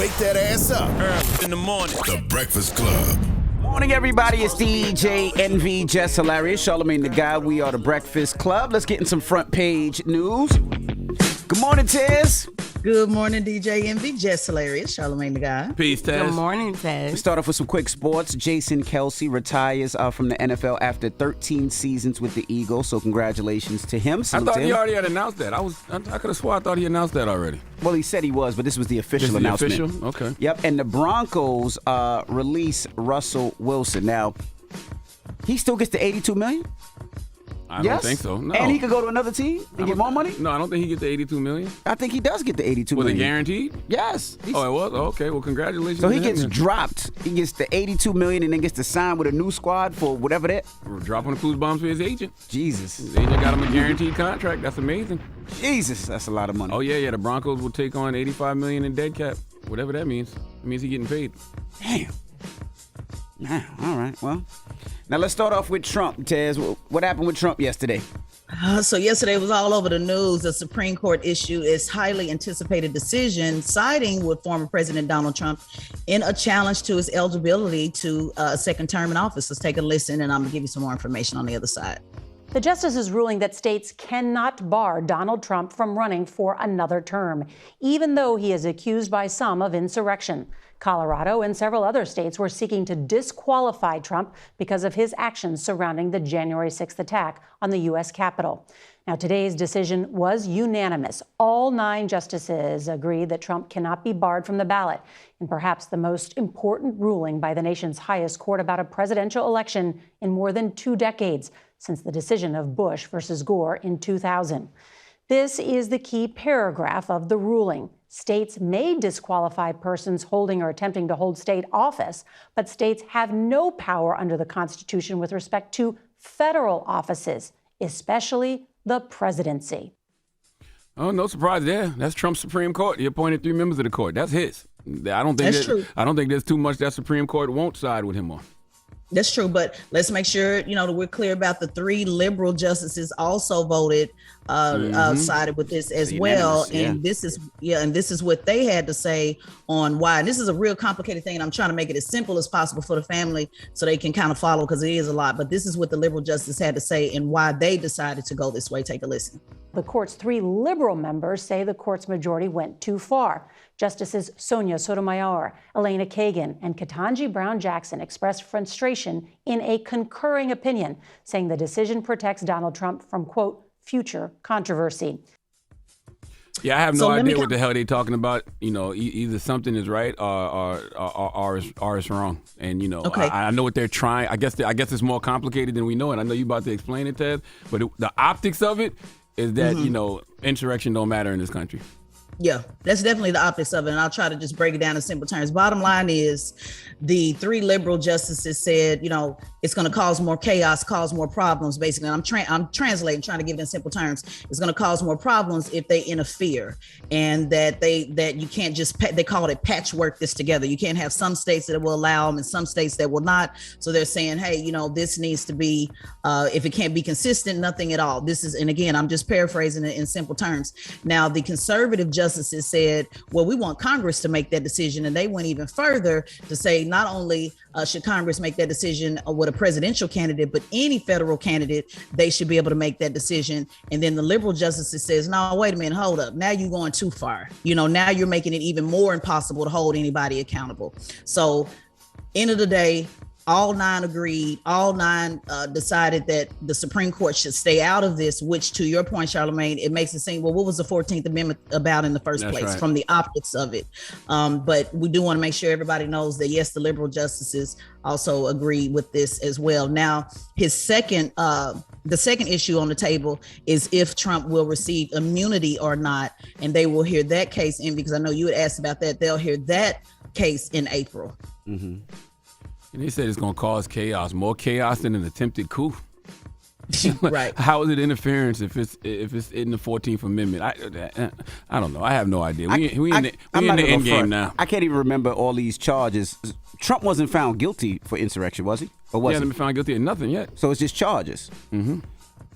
wake that ass up. Early in the morning. The Breakfast Club. Morning, everybody. It's DJ NV, Jess Hilarious, Charlamagne the Guy. We are the Breakfast Club. Let's get in some front page news. Good morning, Tez. Good morning, DJ NV, Jess Hilarious, Charlamagne the Guy. Peace, Tez. Good morning, Tez. We start off with some quick sports. Jason Kelce retires from the NFL after 13 seasons with the Eagles, so congratulations to him. I Salute thought to he him. already had announced that. I could have swore I thought he announced that already. Well, he said he was, but this was the official This is the announcement. official? Okay. Yep, and the Broncos release Russell Wilson. Now, he still gets the $82 million? I don't think so. No. And he could go to another team and get more money? No, I don't think he gets the $82 million. I think he does get the $82 Was it million. guaranteed? Yes. Oh, it was? Oh, okay. Well, congratulations. So he to him gets then. dropped. He gets the $82 million and then gets to sign with a new squad for whatever that. We're dropping the clues bombs for his agent. Jesus. His agent got him a guaranteed contract. That's amazing. Jesus, that's a lot of money. Oh, yeah. The Broncos will take on $85 million in dead cap. Whatever that means. It means he's getting paid. Damn. Man, all right. Well, now let's start off with Trump, Tez. What happened with Trump yesterday? So yesterday was all over the news. The Supreme Court issued its highly anticipated decision siding with former President Donald Trump in a challenge to his eligibility to a second term in office. Let's take a listen, and I'm going to give you some more information on the other side. The justice is ruling that states cannot bar Donald Trump from running for another term, even though he is accused by some of insurrection. Colorado and several other states were seeking to disqualify Trump because of his actions surrounding the January 6th attack on the U.S. Capitol. Now, today's decision was unanimous. All 9 justices agreed that Trump cannot be barred from the ballot, in perhaps the most important ruling by the nation's highest court about a presidential election in more than 2 decades, since the decision of Bush versus Gore in 2000. This is the key paragraph of the ruling. States may disqualify persons holding or attempting to hold state office, but states have no power under the Constitution with respect to federal offices, especially the presidency. Oh, no surprise there. That's Trump's Supreme Court. He appointed 3 members of the court. That's his. I don't think That's true. I don't think there's too much that Supreme Court won't side with him on. That's true, but let's make sure, that we're clear about the 3 liberal justices also voted, sided with this as well. And this is what they had to say on why. And this is a real complicated thing, and I'm trying to make it as simple as possible for the family so they can kind of follow, because it is a lot. But this is what the liberal justice had to say and why they decided to go this way. Take a listen. The court's 3 liberal members say the court's majority went too far. Justices Sonia Sotomayor, Elena Kagan, and Ketanji Brown Jackson expressed frustration in a concurring opinion, saying the decision protects Donald Trump from, quote, future controversy. Yeah, I have no idea what the hell they're talking about. Either something is right or it's wrong. And, okay. I know what they're trying. I guess it's more complicated than we know. And I know you're about to explain it, Ted. But the optics of it is that, insurrection don't matter in this country. Yeah, that's definitely the optics of it. And I'll try to just break it down in simple terms. Bottom line is the 3 liberal justices said, it's going to cause more chaos, cause more problems, basically. And I'm translating, trying to give it in simple terms. It's going to cause more problems if they interfere, and that you can't just, they call it patchwork this together. You can't have some states that will allow them and some states that will not. So they're saying, hey, this needs to be, if it can't be consistent, nothing at all. This is, and again, I'm just paraphrasing it in simple terms. Now, the conservative justices said, well, we want Congress to make that decision. And they went even further to say not only should Congress make that decision with a presidential candidate, but any federal candidate, they should be able to make that decision. And then the liberal justices says, no, wait a minute, hold up. Now you're going too far. Now you're making it even more impossible to hold anybody accountable. So end of the day, all 9 agreed. All 9 decided that the Supreme Court should stay out of this, which, to your point, Charlamagne, it makes it seem, well, what was the 14th Amendment about in the first place, right, from the optics of it? But we do want to make sure everybody knows that, yes, the liberal justices also agree with this as well. Now, the second issue on the table is if Trump will receive immunity or not. And they will hear that case in, because I know you had asked about that. They'll hear that case in April. Mm-hmm. And they said it's going to cause chaos, more chaos than an attempted coup. Right. How is it interference if it's in the 14th Amendment? I don't know. I have no idea. We in the end game now. I can't even remember all these charges. Trump wasn't found guilty for insurrection, was he? Or was he hasn't been found guilty of nothing yet. So it's just charges. Mm-hmm.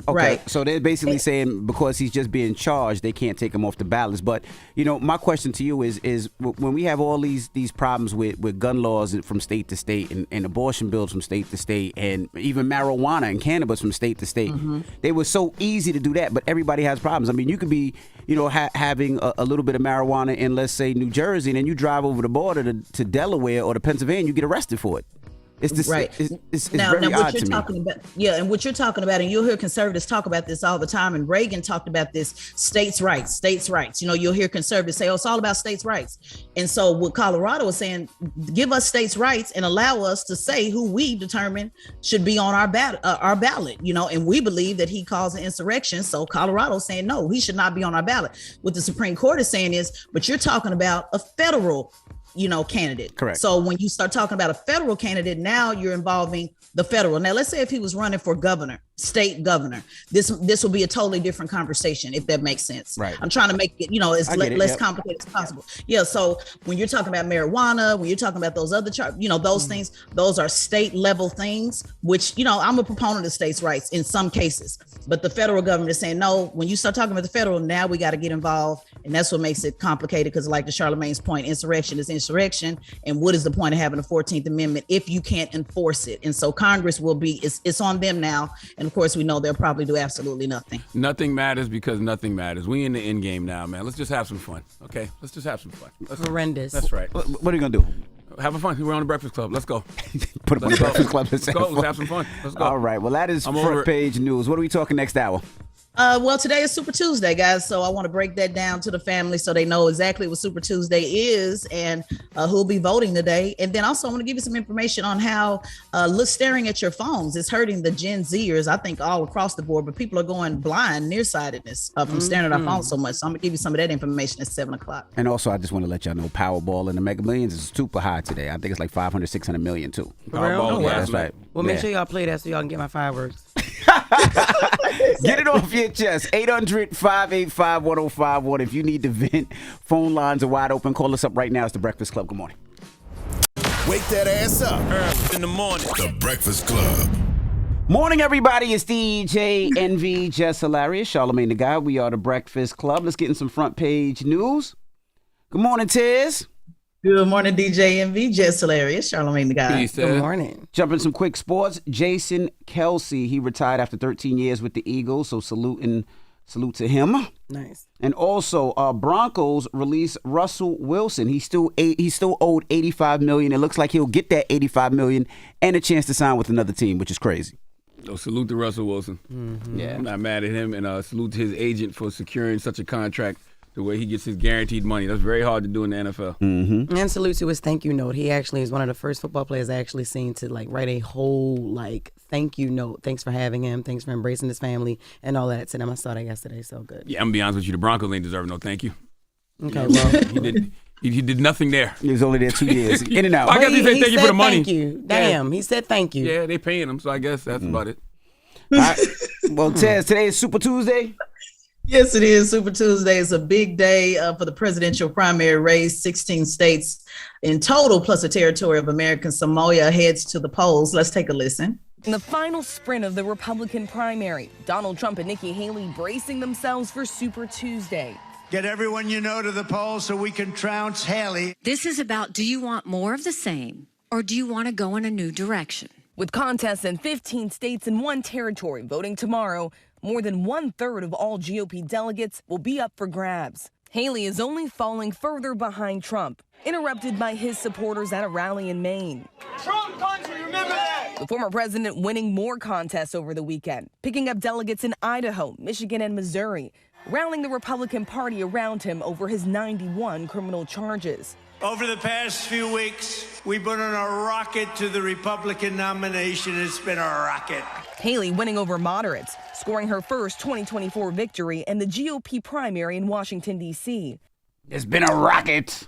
Okay, Right. so they're basically saying because he's just being charged, they can't take him off the ballots. But my question to you is when we have all these problems with gun laws from state to state and abortion bills from state to state and even marijuana and cannabis from state to state, they were so easy to do that. But everybody has problems. I mean, you could be having a little bit of marijuana in, let's say, New Jersey, and then you drive over the border to Delaware or to Pennsylvania, you get arrested for it. It's this, right. It's now very what odd you're to me. talking about, and what you're talking about, and you'll hear conservatives talk about this all the time. And Reagan talked about this states' rights. You'll hear conservatives say, "Oh, it's all about states' rights." And so, what Colorado is saying, give us states' rights and allow us to say who we determine should be on our ballot. And we believe that he caused an insurrection. So Colorado's saying no, he should not be on our ballot. What the Supreme Court is saying is, but you're talking about a federal candidate. Correct. So when you start talking about a federal candidate, now you're involving the federal. Now, let's say if he was running for state governor, this will be a totally different conversation, if that makes sense. Right. I'm trying to make it, as less complicated as possible. Yeah. So when you're talking about marijuana, when you're talking about those other those things, those are state level things, which, I'm a proponent of states' rights in some cases, but the federal government is saying, no, when you start talking about the federal, now we got to get involved. And that's what makes it complicated, because like to Charlamagne's point, insurrection is insurrection. And what is the point of having a 14th Amendment if you can't enforce it? And so Congress it's on them now. And of course, we know they'll probably do absolutely nothing. Nothing matters because nothing matters. We in the end game now, man. Let's just have some fun, okay? Let's just have some fun. Horrendous. That's right. What are you gonna do? Having fun. We're on the Breakfast Club. Let's go. Put up on the Breakfast Club. Let's go. Let's have some fun. Let's go. All right. Well, that is front page news. What are we talking next hour? Well, today is Super Tuesday, guys. So I want to break that down to the family so they know exactly what Super Tuesday is and who'll be voting today. And then also I want to give you some information on how staring at your phones is hurting the Gen Zers, I think, all across the board. But people are going blind, nearsightedness from staring at our phones so much. So I'm going to give you some of that information at 7 o'clock. And also, I just want to let y'all know Powerball and the Mega Millions is super high today. I think it's like 500, 600 million, too. Powerball, yeah, that's right. Well, make sure y'all play that so y'all can get my fireworks. Get it off your chest. 800-585-1051. If you need to vent, phone lines are wide open. Call us up right now. It's The Breakfast Club. Good morning. Wake that ass up. Early in the morning. The Breakfast Club. Morning, everybody. It's DJ NV, Jess Hilarious, Charlamagne the Guy. We are The Breakfast Club. Let's get in some front page news. Good morning, Tiz. Good morning, DJ MV, Jess Hilarious, Charlamagne the Guy. Good morning. Jumping some quick sports. Jason Kelsey, he retired after 13 years with the Eagles, so salute to him. Nice. And also, Broncos released Russell Wilson. He's still owed $85 million. It looks like he'll get that $85 million and a chance to sign with another team, which is crazy. So salute to Russell Wilson. Yeah, I'm not mad at him, and salute to his agent for securing such a contract the way he gets his guaranteed money. That's very hard to do in the NFL. Mm-hmm. And salute to his thank you note. He actually is one of the first football players I actually seen to write a whole thank you note. Thanks for having him. Thanks for embracing his family and all that to them. I saw that yesterday. So good. Yeah, I'm gonna be honest with you. The Broncos ain't deserve no thank you. Okay, well. He did nothing there. He was only there 2 years. In and out. I guess he said thank you for the money. Thank you. Damn, he said thank you. Yeah, they paying him, so I guess that's about it. All right. Well, Tez, today is Super Tuesday. Yes, it is. Super Tuesday is a big day for the presidential primary race. 16 states in total, plus the territory of American Samoa, heads to the polls. Let's take a listen. In the final sprint of the Republican primary, Donald Trump and Nikki Haley bracing themselves for Super Tuesday. Get everyone you know to the polls so we can trounce Haley. This is about, do you want more of the same, or do you want to go in a new direction? With contests in 15 states and one territory voting tomorrow, more than 1/3 of all GOP delegates will be up for grabs. Haley is only falling further behind Trump, interrupted by his supporters at a rally in Maine. Trump country, remember that! The former president winning more contests over the weekend, picking up delegates in Idaho, Michigan, and Missouri, rallying the Republican Party around him over his 91 criminal charges. Over the past few weeks, we've been on a rocket to the Republican nomination. It's been a rocket. Haley winning over moderates, scoring her first 2024 victory in the GOP primary in Washington, D.C. It's been a rocket.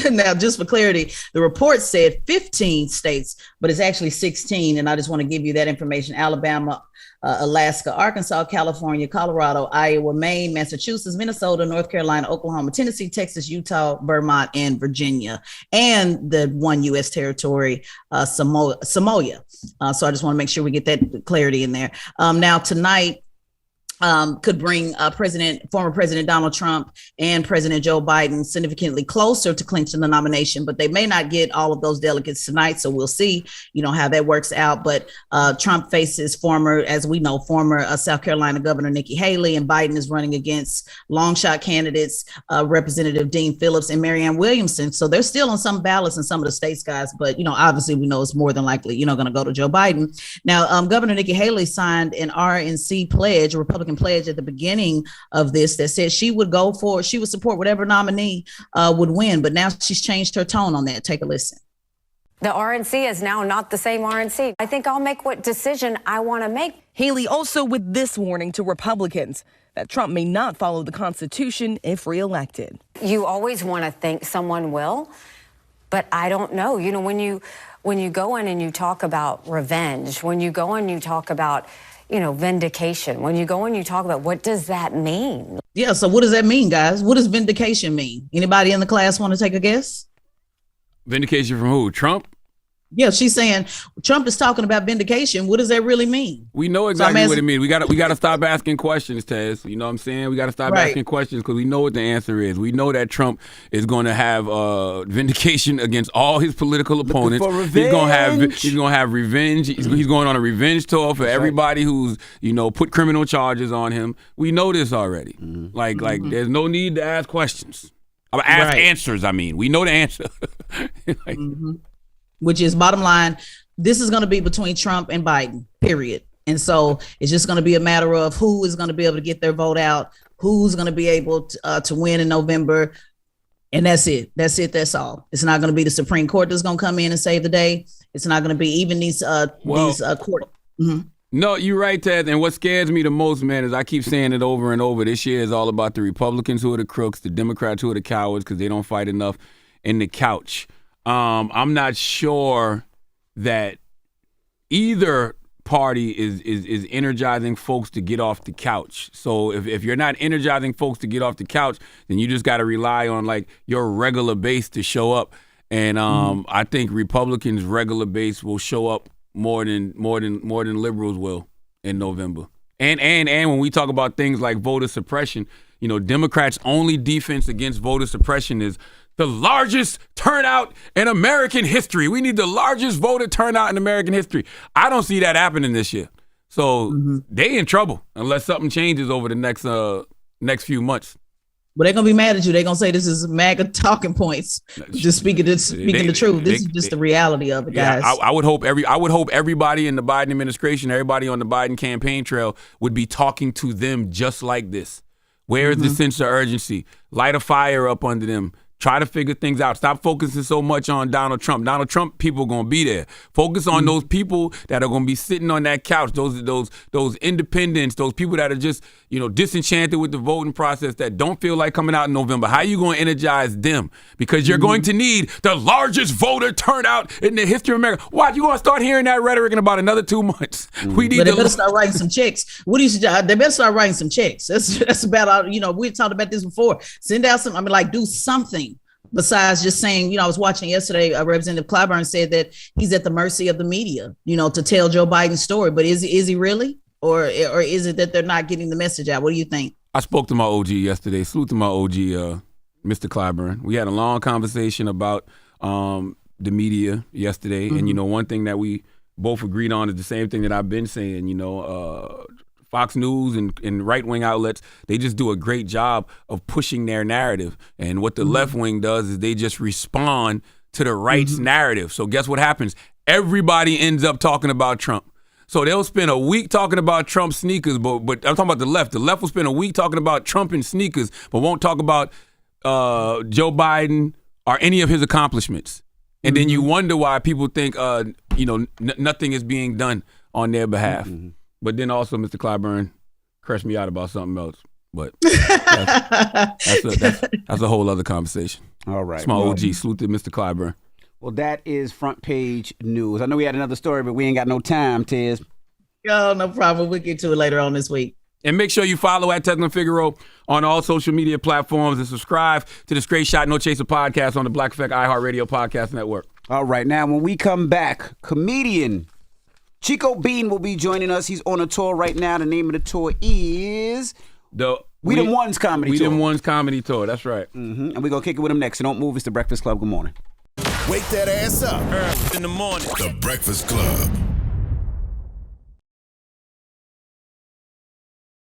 Now, just for clarity, the report said 15 states, but it's actually 16. And I just want to give you that information. Alabama, Alaska, Arkansas, California, Colorado, Iowa, Maine, Massachusetts, Minnesota, North Carolina, Oklahoma, Tennessee, Texas, Utah, Vermont, and Virginia, and the one U.S. territory, Samoa. So I just want to make sure we get that clarity in there. Now tonight, could bring former President Donald Trump and President Joe Biden significantly closer to clinching the nomination, but they may not get all of those delegates tonight. So we'll see, how that works out. But Trump faces former South Carolina Governor Nikki Haley, and Biden is running against long shot candidates, Representative Dean Phillips and Marianne Williamson. So they're still on some ballots in some of the states, guys. But, obviously we know it's more than likely, going to go to Joe Biden. Now, Governor Nikki Haley signed an RNC pledge, a Republican pledge at the beginning of this that said she would support whatever nominee would win, but now she's changed her tone on that. Take a listen. The RNC is now not the same RNC. I think I'll make what decision I want to make. Haley also with this warning to Republicans that Trump may not follow the Constitution if reelected. You always want to think someone will, but I don't know. When you go in and you talk about revenge, when you go and you talk about vindication. When you go and you talk about what does that mean? Yeah, so what does that mean, guys? What does vindication mean? Anybody in the class want to take a guess? Vindication from who? Trump? Yeah, she's saying Trump is talking about vindication. What does that really mean? We know exactly what it means. We got to stop asking questions, Tez. You know what I'm saying? We got to stop asking questions because we know what the answer is. We know that Trump is going to have vindication against all his political opponents. He's going to have revenge. He's going on a revenge tour for everybody who's put criminal charges on him. We know this already. Mm-hmm. Like there's no need to ask questions. Answers. I mean, we know the answer. Which is bottom line, this is going to be between Trump and Biden, period. And so it's just going to be a matter of who is going to be able to get their vote out, who's going to be able to win in November. And that's it. That's all. It's not going to be the Supreme Court that's going to come in and save the day. It's not going to be even these court. Mm-hmm. No, you're right, Ted. And what scares me the most, man, is I keep saying it over and over. This year is all about the Republicans who are the crooks, the Democrats who are the cowards because they don't fight enough, and the couch. I'm not sure that either party is energizing folks to get off the couch. So if you're not energizing folks to get off the couch, then you just got to rely on like your regular base to show up. And I think Republicans' regular base will show up more than liberals will in November. And when we talk about things like voter suppression, Democrats' only defense against voter suppression is the largest turnout in American history. We need the largest voter turnout in American history. I don't see that happening this year. So they in trouble unless something changes over the next few months. But they're gonna be mad at you. They're gonna say this is MAGA talking points. Just speaking the truth. This is just the reality of it, guys. I would hope everybody in the Biden administration, everybody on the Biden campaign trail would be talking to them just like this. Where is the sense of urgency? Light a fire up under them. Try to figure things out. Stop focusing so much on Donald Trump. Donald Trump people are going to be there. Focus on those people that are going to be sitting on that couch, those independents, those people that are just, disenchanted with the voting process that don't feel like coming out in November. How are you going to energize them? Because you're going to need the largest voter turnout in the history of America. Watch, you're going to start hearing that rhetoric in about another 2 months. They better start writing some checks. What do you suggest? They better start writing some checks. That's about, we talked about this before. Send out some, do something. Besides just saying, I was watching yesterday, Representative Clyburn said that he's at the mercy of the media, to tell Joe Biden's story. But is he really? Or is it that they're not getting the message out? What do you think? I spoke to my OG yesterday. Salute to my OG, Mr. Clyburn. We had a long conversation about the media yesterday. And, one thing that we both agreed on is the same thing that I've been saying, Fox News and right-wing outlets, they just do a great job of pushing their narrative. And what the left wing does is they just respond to the right's narrative. So guess what happens? Everybody ends up talking about Trump. So they'll spend a week talking about Trump sneakers, but I'm talking about the left. The left will spend a week talking about Trump and sneakers, but won't talk about Joe Biden or any of his accomplishments. And then you wonder why people think, nothing is being done on their behalf. But then also, Mr. Clyburn crushed me out about something else. But that's a whole other conversation. All right. It's my OG. Salute to Mr. Clyburn. Well, that is front page news. I know we had another story, but we ain't got no time, Tez. Oh, no problem. We'll get to it later on this week. And make sure you follow at Tezlin Figaro on all social media platforms and subscribe to the Straight Shot No Chaser podcast on the Black Effect iHeartRadio Podcast Network. All right, now when we come back, comedian Chico Bean will be joining us. He's on a tour right now. The name of the tour is We Them Ones Comedy Tour. We Them Ones Comedy Tour, that's right. Mm-hmm. And we're going to kick it with him next. So don't move. It's The Breakfast Club. Good morning. Wake that ass up. In the morning. The Breakfast Club.